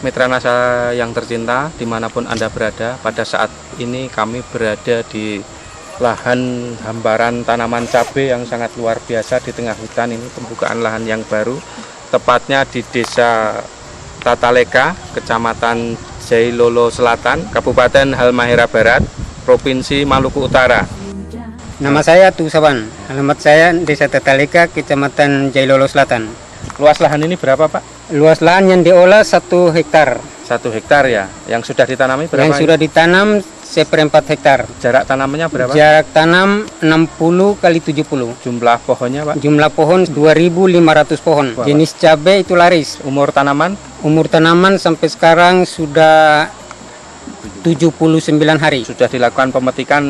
Mitra NASA yang tercinta, dimanapun Anda berada, pada saat ini kami berada di lahan hamparan tanaman cabai yang sangat luar biasa di tengah hutan. Ini pembukaan lahan yang baru, tepatnya di Desa Tataleka, Kecamatan Jailolo Selatan, Kabupaten Halmahera Barat, Provinsi Maluku Utara. Nama saya Tusaban, alamat saya Desa Tataleka, Kecamatan Jailolo Selatan. Luas lahan ini berapa, Pak? Luas lahan yang diolah 1 hektar. 1 hektar ya. Yang sudah ditanami berapa? Yang sudah ditanam 1/4 hektar. Jarak tanamannya berapa? Jarak tanam 60 kali 70. Jumlah pohonnya, Pak? Jumlah pohon 2.500 pohon. Wah, jenis cabai itu laris. Umur tanaman? Umur tanaman sampai sekarang sudah 79 hari. Sudah dilakukan pemetikan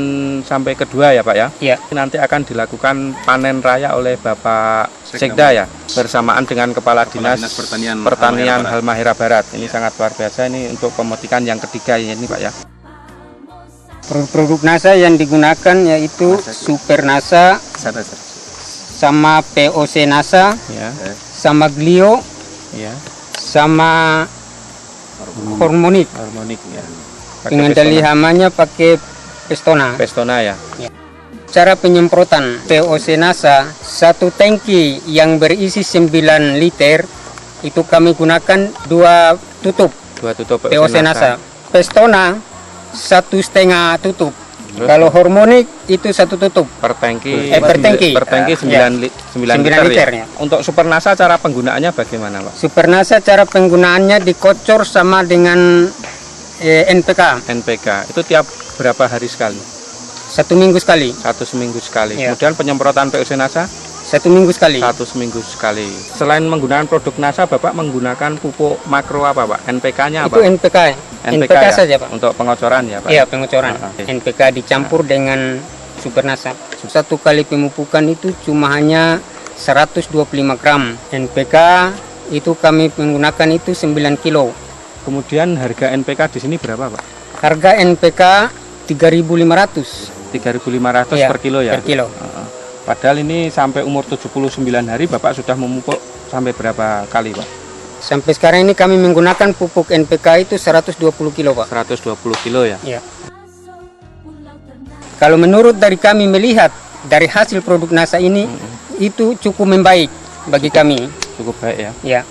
sampai kedua ya, Pak ya? Iya. Nanti akan dilakukan panen raya oleh Bapak Sekda ya, bersamaan dengan Kepala Dinas Pertanian Halmahera Barat. Ini sangat luar biasa, ini untuk pemetikan yang ketiga ini, Pak ya. Produk NASA yang digunakan yaitu Super NASA, sama POC NASA, Ya, sama Glio, ya. sama Hormonik. Harmonik ya. Pengendali hamanya pakai Pestona. Pestona ya. Cara penyemprotan POC NASA, 1 tangki yang berisi 9 liter, itu kami gunakan 2 tutup 2 tutup POC NASA. Pestona 1,5 tutup. Terus? Kalau Hormonik itu 1 tutup. Per tangki. Per tangki. Per tangki 9 9 liter liter ya. Untuk Super NASA cara penggunaannya bagaimana, Pak? Super NASA cara penggunaannya dikocor sama dengan NPK. NPK itu tiap berapa hari sekali? 1 minggu sekali. 1 seminggu sekali. Ya. Kemudian penyemprotan POC NASA 1 minggu sekali. 1 seminggu sekali. Selain menggunakan produk NASA, Bapak menggunakan pupuk makro apa, Pak? NPK-nya apa? Itu NPK. NPK ya? saja, Pak. Untuk pengocoran ya, Pak? Iya, pengocoran. Oke. NPK dicampur dengan Super NASA. 1 kali pemupukan itu cuma hanya 125 gram. NPK itu kami menggunakan itu 9 kilo. Kemudian harga NPK di sini berapa, Pak? Harga NPK 3.500. 3.500 Iya, per kilo ya? per kilo. Padahal ini sampai umur 79 hari Bapak sudah memupuk sampai berapa kali, Pak? Sampai sekarang ini kami menggunakan pupuk NPK itu 120 kilo, Pak. 120 kilo ya? Iya. Kalau menurut dari kami melihat dari hasil produk NASA ini, itu cukup membaik bagi kami. Cukup baik ya? Ya.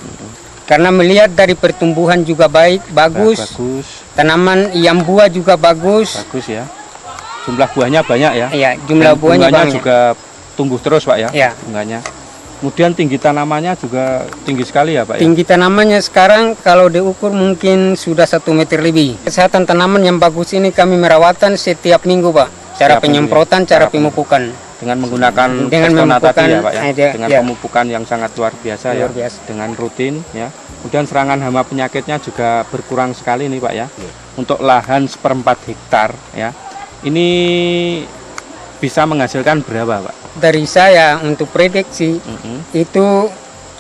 Karena melihat dari pertumbuhan juga baik, bagus. Bagus. Tanaman yang buah juga bagus. Bagus ya. Jumlah buahnya banyak ya? Iya, jumlah Dan buahnya banyak. juga tumbuh terus, Pak ya? Iya. Bunganya. Kemudian tinggi tanamannya juga tinggi sekali ya, Pak ya? Tinggi tanamannya sekarang kalau diukur mungkin sudah 1 meter lebih. Kesehatan tanaman yang bagus ini kami merawatan setiap minggu, Pak. Cara Setiap minggu penyemprotan, ya? cara pemupukan. Dengan menggunakan Dengan Pestona memupukan, tadi ya, Pak ya? Dengan ya. pemupukan yang sangat luar biasa Luar ya? biasa. Dengan rutin ya. Kemudian serangan hama penyakitnya juga berkurang sekali nih, Pak ya. Untuk lahan 1/4 hektar ya. Ini bisa menghasilkan berapa, Pak? Dari saya untuk prediksi itu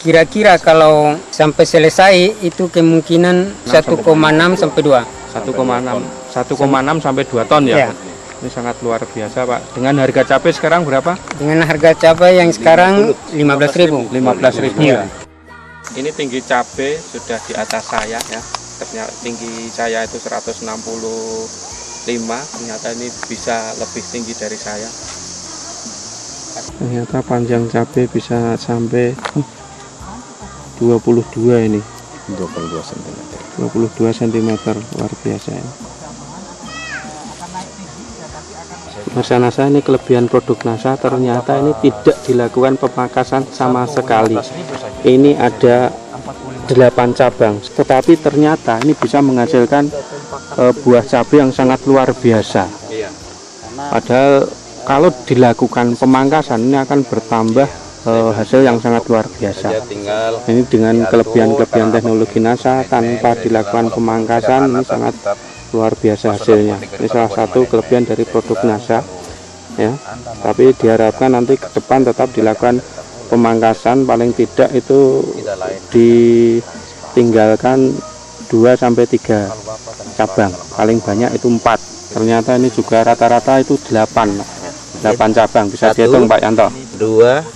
kira-kira kalau sampai selesai itu kemungkinan 1,6 sampai 2. 1,6 sampai 2 ton ya, Ya. Pak? Ini sangat luar biasa, Pak. Dengan harga cabai sekarang berapa? Dengan harga cabai yang sekarang 15.000. 15.000 Iya. ya. Ini tinggi cabai sudah di atas saya ya. Ternyata tinggi saya itu 165, ternyata ini bisa lebih tinggi dari saya. Ternyata panjang cabai bisa sampai 22 ini. 22 cm. 22 cm, luar biasa ya. Masa NASA ini kelebihan produk NASA, ternyata ini tidak dilakukan pemangkasan sama sekali. Ini ada 8 cabang, tetapi ternyata ini bisa menghasilkan buah cabai yang sangat luar biasa. Padahal kalau dilakukan pemangkasan ini akan bertambah hasil yang sangat luar biasa. Ini dengan kelebihan-kelebihan teknologi NASA tanpa dilakukan pemangkasan ini sangat luar biasa hasilnya. Ini salah satu kelebihan dari produk NASA ya. Tapi diharapkan nanti ke depan tetap dilakukan pemangkasan, paling tidak itu ditinggalkan 2-3 cabang, paling banyak itu 4. Ternyata ini juga rata-rata itu 8 cabang, bisa dihitung Pak Yanto. 2,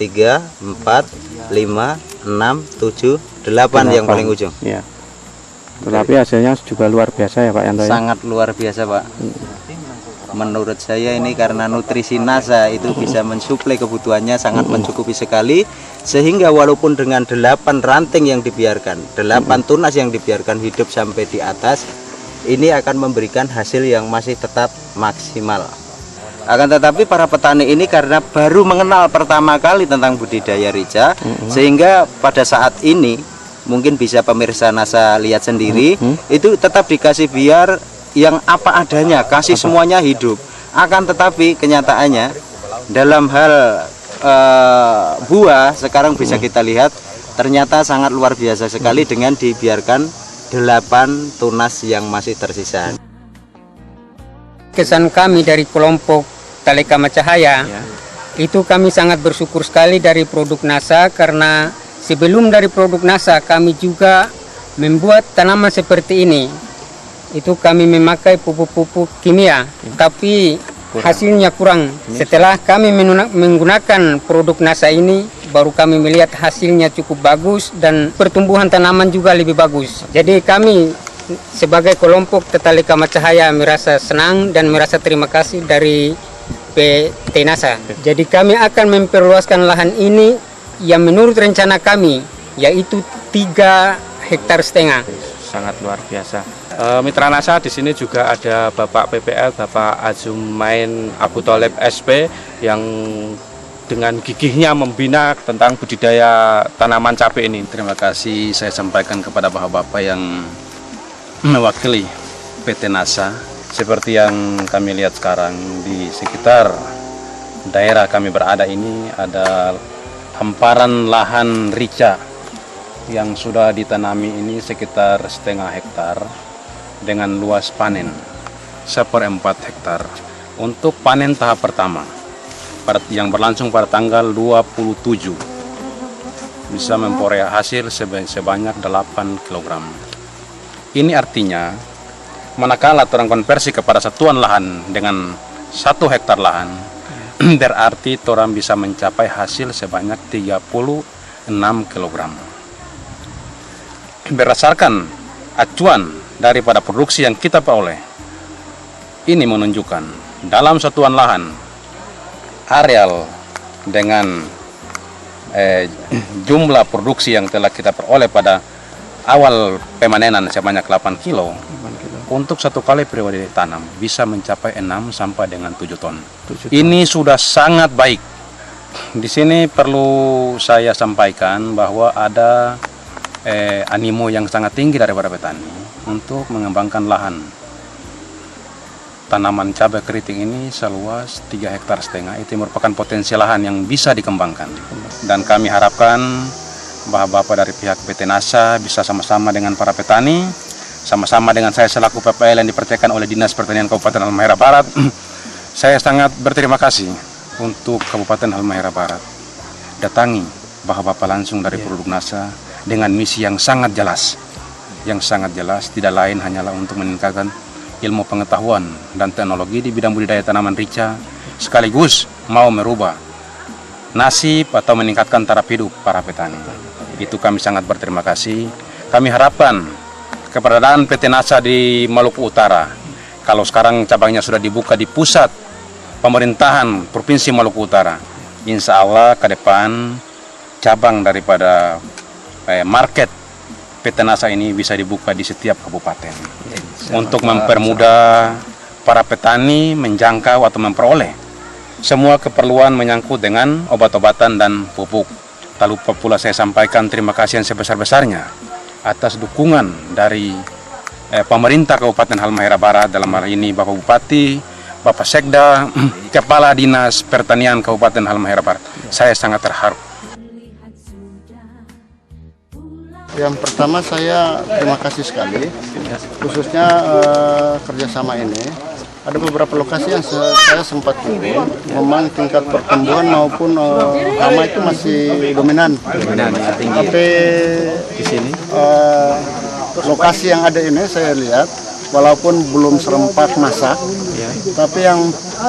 3, 4, 5, 6, 7, 8 yang paling ujung. Ya. Tetapi hasilnya juga luar biasa ya Pak Yanto ya? Sangat luar biasa Pak. Menurut saya ini karena nutrisi NASA itu bisa mensuplai kebutuhannya, sangat mencukupi sekali. Sehingga walaupun dengan 8 ranting yang dibiarkan, 8 tunas yang dibiarkan hidup sampai di atas, ini akan memberikan hasil yang masih tetap maksimal. Akan tetapi para petani ini karena baru mengenal pertama kali tentang budidaya rica, sehingga pada saat ini mungkin bisa pemirsa NASA lihat sendiri, itu tetap dikasih biar yang apa adanya, kasih semuanya hidup. Akan tetapi kenyataannya dalam hal buah sekarang bisa kita lihat ternyata sangat luar biasa sekali dengan dibiarkan 8 tunas yang masih tersisa. Kesan kami dari kelompok Tale Kama Cahaya itu kami sangat bersyukur sekali dari produk NASA, karena sebelum dari produk NASA kami juga membuat tanaman seperti ini. Itu kami memakai pupuk-pupuk kimia, tapi hasilnya kurang. Setelah kami menggunakan produk NASA ini, baru kami melihat hasilnya cukup bagus dan pertumbuhan tanaman juga lebih bagus. Jadi kami sebagai kelompok Tale Kama Cahaya merasa senang dan merasa terima kasih dari PT NASA. Jadi kami akan memperluaskan lahan ini yang menurut rencana kami yaitu 3,5 hektar. Sangat luar biasa. Mitra NASA di sini juga ada Bapak PPL, Bapak Azumain Abu Thalib SP yang dengan gigihnya membina tentang budidaya tanaman cabai ini. Terima kasih saya sampaikan kepada bapak-bapak yang mewakili PT NASA. Seperti yang kami lihat sekarang di sekitar daerah kami berada ini ada hamparan lahan rica yang sudah ditanami ini sekitar 0,5 hektar dengan luas panen 1/4 hektar untuk panen tahap pertama yang berlangsung pada tanggal 27 bisa memperoleh hasil sebanyak 8 kg. Ini artinya manakala orang konversi kepada satuan lahan dengan 1 hektar lahan berarti orang bisa mencapai hasil sebanyak 36 kg. Berdasarkan acuan daripada produksi yang kita peroleh, ini menunjukkan dalam satuan lahan areal dengan jumlah produksi yang telah kita peroleh pada awal pemanenan sebanyak 8 kilo, untuk 1 kali periode tanam bisa mencapai 6 sampai dengan 7 ton. Ini sudah sangat baik. Di sini perlu saya sampaikan bahwa ada animo yang sangat tinggi daripada petani untuk mengembangkan lahan tanaman cabai keriting ini seluas 3,5 hektar. Itu merupakan potensi lahan yang bisa dikembangkan, dan kami harapkan bapak-bapak dari pihak PT NASA bisa sama-sama dengan para petani, sama-sama dengan saya selaku PPL yang dipercayakan oleh Dinas Pertanian Kabupaten Halmahera Barat. Saya sangat berterima kasih untuk Kabupaten Halmahera Barat datangi bapak-bapak langsung dari produk NASA dengan misi yang sangat jelas, tidak lain hanyalah untuk meningkatkan ilmu pengetahuan dan teknologi di bidang budidaya tanaman rica, sekaligus mau merubah nasib atau meningkatkan taraf hidup para petani. Itu kami sangat berterima kasih. Kami harapkan keberadaan PT NASA di Maluku Utara, kalau sekarang cabangnya sudah dibuka di pusat pemerintahan Provinsi Maluku Utara, insya Allah ke depan cabang daripada market PT NASA ini bisa dibuka di setiap kabupaten untuk mempermudah para petani menjangkau atau memperoleh semua keperluan menyangkut dengan obat-obatan dan pupuk. Tak lupa pula saya sampaikan terima kasih yang sebesar-besarnya atas dukungan dari pemerintah Kabupaten Halmahera Barat, dalam hal ini Bapak Bupati, Bapak Sekda, Kepala Dinas Pertanian Kabupaten Halmahera Barat. Saya sangat terharu. Yang pertama saya terima kasih sekali, khususnya kerjasama ini. Ada beberapa lokasi yang saya sempat turun, memang tingkat pertumbuhan maupun hama itu masih dominan. Tapi di sini lokasi yang ada ini saya lihat, walaupun belum serempak masak, tapi yang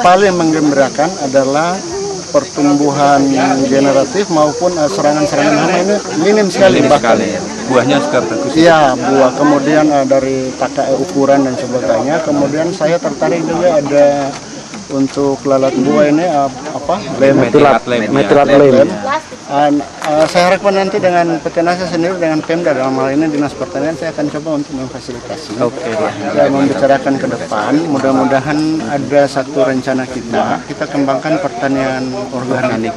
paling menggembirakan adalah pertumbuhan generatif maupun serangan-serangan hama ini minim sekali. buahnya segar bagus. Iya, buah. Kemudian dari tata ukuran dan sebagainya. Kemudian saya tertarik juga ada untuk lalat buah ini Metilat lem. Saya harapkan nanti dengan PT Nasa sendiri dengan Pemda dalam hal ini Dinas Pertanian saya akan coba untuk memfasilitasi. Ya, membicarakan ke depan. Mudah-mudahan ada satu rencana kita kembangkan pertanian organik.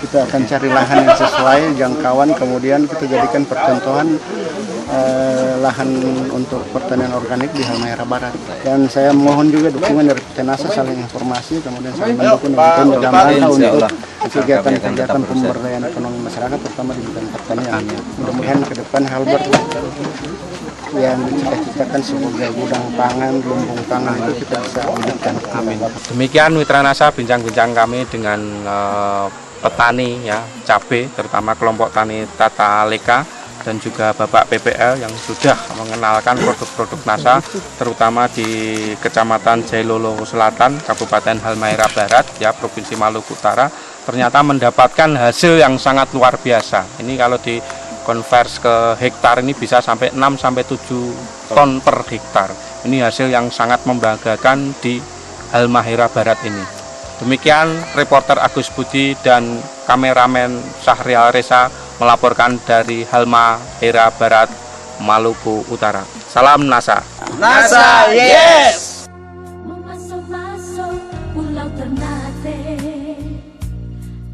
Kita akan cari lahan yang sesuai jangkauan, kemudian kita jadikan percontohan lahan untuk pertanian organik di Halmahera Barat. Dan saya mohon juga dukungan dari PT Nasa saling informasi, kemudian saling mendukung dengan dalam rangka untuk kegiatan-kegiatan pemberdayaan ekonomi masyarakat, terutama di bidang pertanian. Mudah-mudahan ke depan Halbert yang dicita-citakan sebagai gudang pangan, lumbung pangan itu kita bisa wujudkan. Amin. Demikian Mitra Nasa bincang-bincang kami dengan petani ya cabai, terutama kelompok tani Tata Leka, dan juga Bapak PPL yang sudah mengenalkan produk-produk Nasa, terutama di Kecamatan Jailolo Selatan, Kabupaten Halmahera Barat, ya Provinsi Maluku Utara, ternyata mendapatkan hasil yang sangat luar biasa. Ini kalau dikonvers ke hektar ini bisa sampai 6-7 ton per hektar. Ini hasil yang sangat membanggakan di Halmahera Barat ini. Demikian reporter Agus Budi dan kameramen Syahrial Reza melaporkan dari Halmahera Barat, Maluku Utara. Salam Nasa. Nasa, yes! Memasuk-masuk pulau Ternate,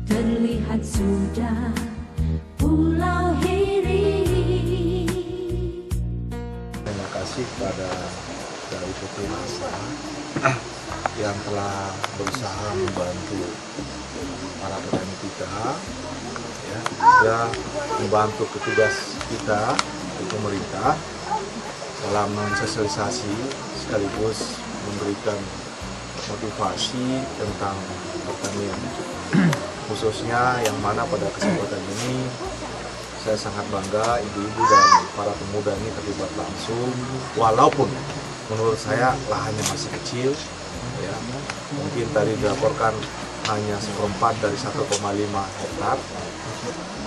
terlihat sudah Pulau Hiri. Terima kasih kepada dari PT Nasa yang telah berusaha membantu para petani kita, ya, juga membantu petugas kita di pemerintah dalam mensosialisasi sekaligus memberikan motivasi tentang pertanian, khususnya yang mana pada kesempatan ini saya sangat bangga ibu-ibu dan para pemuda ini terlibat langsung, walaupun menurut saya lahannya masih kecil, ya, mungkin tadi dilaporkan hanya 1/4 dari 1,5 hektar.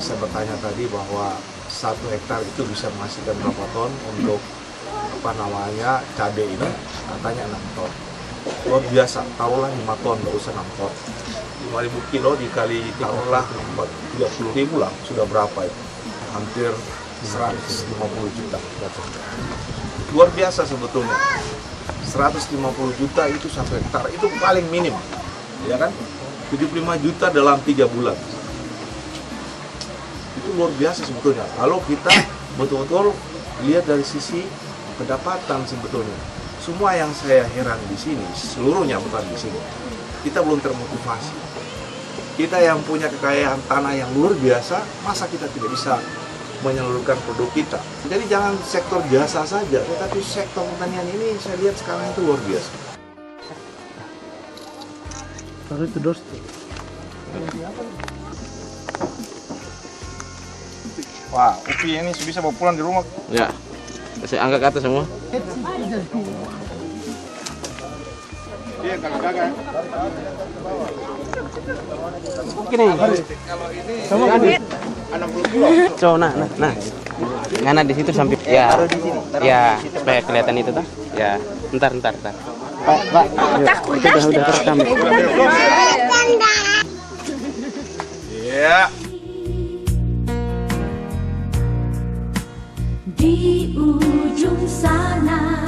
Saya bertanya tadi bahwa 1 hektar itu bisa menghasilkan berapa ton untuk cabai ini, katanya 6 ton. Luar biasa, taruhlah 5 ton, nggak usah 6 ton. 5.000 kilo dikali taruhlah 30.000 lah, sudah berapa itu? Hampir 150 juta. Luar biasa sebetulnya. 150 juta itu 1 hektar, itu paling minim, ya kan? 75 juta dalam 3 bulan. Itu luar biasa sebetulnya. Kalau kita betul-betul lihat dari sisi pendapatan sebetulnya. Semua yang saya heran di sini, seluruhnya bukan di sini, kita belum termotivasi. Kita yang punya kekayaan tanah yang luar biasa, masa kita tidak bisa menyalurkan produk kita? Jadi jangan sektor jasa saja, tetapi sektor pertanian ini saya lihat sekarang itu luar biasa. Wah, upi ini bisa bawa pulang di rumah. Ya, saya angkat ke atas semua. Iya, kagak-kagak. Gini. Sama kan? 60 kilo. So, nah. Ngana di situ sampai ya, supaya kelihatan itu tuh. Ya, bentar. Pak. Itu udah terekam. Iya. Di ujung sana